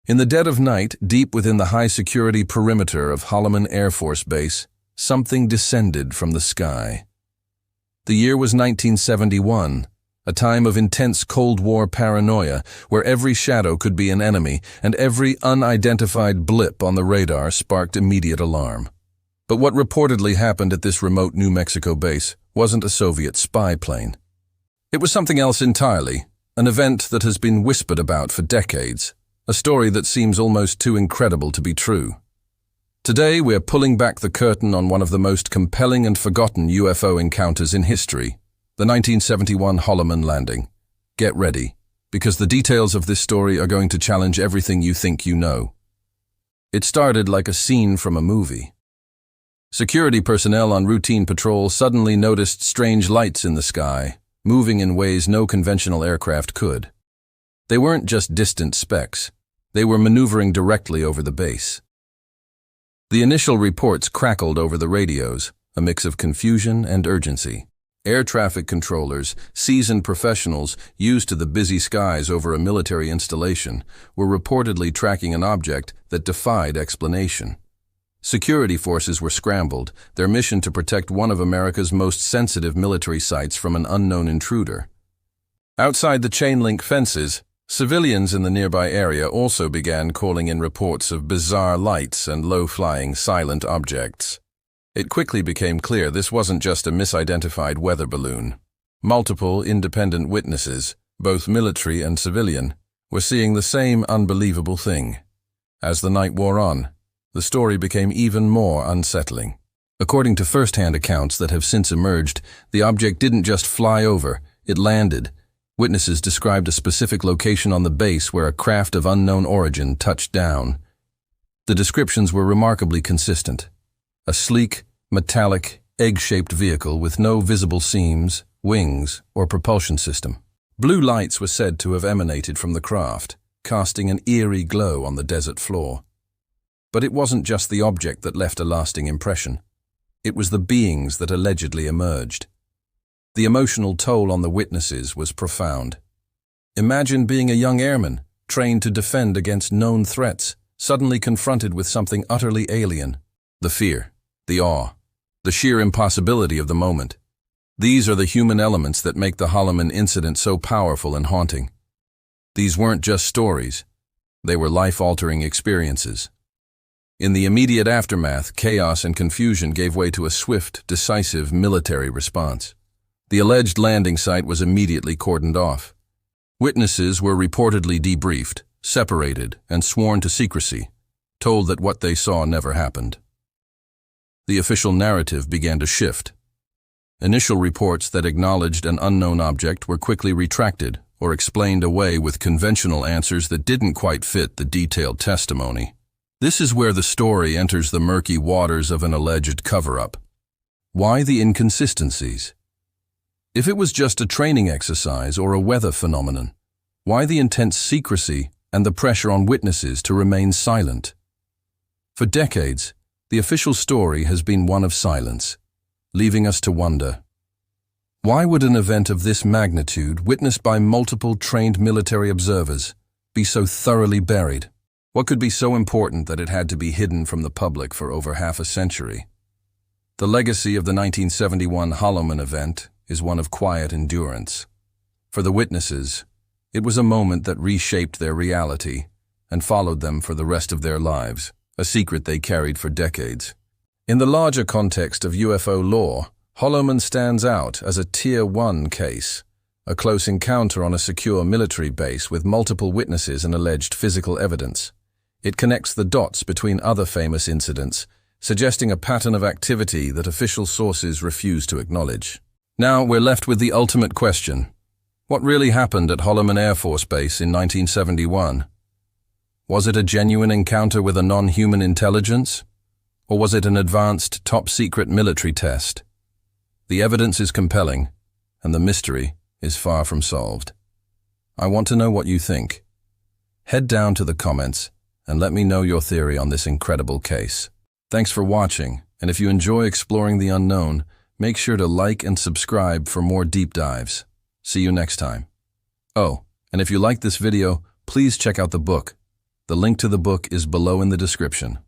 In the dead of night, deep within the high-security perimeter of Holloman Air Force Base, something descended from the sky. The year was 1971, a time of intense Cold War paranoia where every shadow could be an enemy and every unidentified blip on the radar sparked immediate alarm. But what reportedly happened at this remote New Mexico base wasn't a Soviet spy plane. It was something else entirely, an event that has been whispered about for decades, a story that seems almost too incredible to be true. Today we're pulling back the curtain on one of the most compelling and forgotten UFO encounters in history, the 1971 Holloman landing. Get ready, because the details of this story are going to challenge everything you think you know. It started like a scene from a movie. Security personnel on routine patrol suddenly noticed strange lights in the sky, moving in ways no conventional aircraft could. They weren't just distant specks. They were maneuvering directly over the base. The initial reports crackled over the radios, a mix of confusion and urgency. Air traffic controllers, seasoned professionals used to the busy skies over a military installation, were reportedly tracking an object that defied explanation. Security forces were scrambled, their mission to protect one of America's most sensitive military sites from an unknown intruder. Outside the chain-link fences, civilians in the nearby area also began calling in reports of bizarre lights and low-flying silent objects. It quickly became clear this wasn't just a misidentified weather balloon. Multiple independent witnesses, both military and civilian, were seeing the same unbelievable thing. As the night wore on, the story became even more unsettling. According to first-hand accounts that have since emerged, the object didn't just fly over, it landed. Witnesses described a specific location on the base where a craft of unknown origin touched down. The descriptions were remarkably consistent. A sleek, metallic, egg-shaped vehicle with no visible seams, wings, or propulsion system. Blue lights were said to have emanated from the craft, casting an eerie glow on the desert floor. But it wasn't just the object that left a lasting impression. It was the beings that allegedly emerged. The emotional toll on the witnesses was profound. Imagine being a young airman, trained to defend against known threats, suddenly confronted with something utterly alien. The fear, the awe, the sheer impossibility of the moment. These are the human elements that make the Holloman incident so powerful and haunting. These weren't just stories. They were life-altering experiences. In the immediate aftermath, chaos and confusion gave way to a swift, decisive military response. The alleged landing site was immediately cordoned off. Witnesses were reportedly debriefed, separated, and sworn to secrecy, told that what they saw never happened. The official narrative began to shift. Initial reports that acknowledged an unknown object were quickly retracted or explained away with conventional answers that didn't quite fit the detailed testimony. This is where the story enters the murky waters of an alleged cover-up. Why the inconsistencies? If it was just a training exercise or a weather phenomenon, why the intense secrecy and the pressure on witnesses to remain silent? For decades, the official story has been one of silence, leaving us to wonder. Why would an event of this magnitude, witnessed by multiple trained military observers, be so thoroughly buried? What could be so important that it had to be hidden from the public for over half a century? The legacy of the 1971 Holloman event is one of quiet endurance. For the witnesses, it was a moment that reshaped their reality and followed them for the rest of their lives, a secret they carried for decades. In the larger context of UFO lore, Holloman stands out as a Tier 1 case, a close encounter on a secure military base with multiple witnesses and alleged physical evidence. It connects the dots between other famous incidents, suggesting a pattern of activity that official sources refuse to acknowledge. Now we're left with the ultimate question. What really happened at Holloman Air Force Base in 1971? Was it a genuine encounter with a non-human intelligence? Or was it an advanced, top-secret military test? The evidence is compelling, and the mystery is far from solved. I want to know what you think. Head down to the comments and let me know your theory on this incredible case. Thanks for watching, and if you enjoy exploring the unknown, make sure to like and subscribe for more deep dives. See you next time. Oh, and if you like this video, please check out the book, The link to the book is below in the description.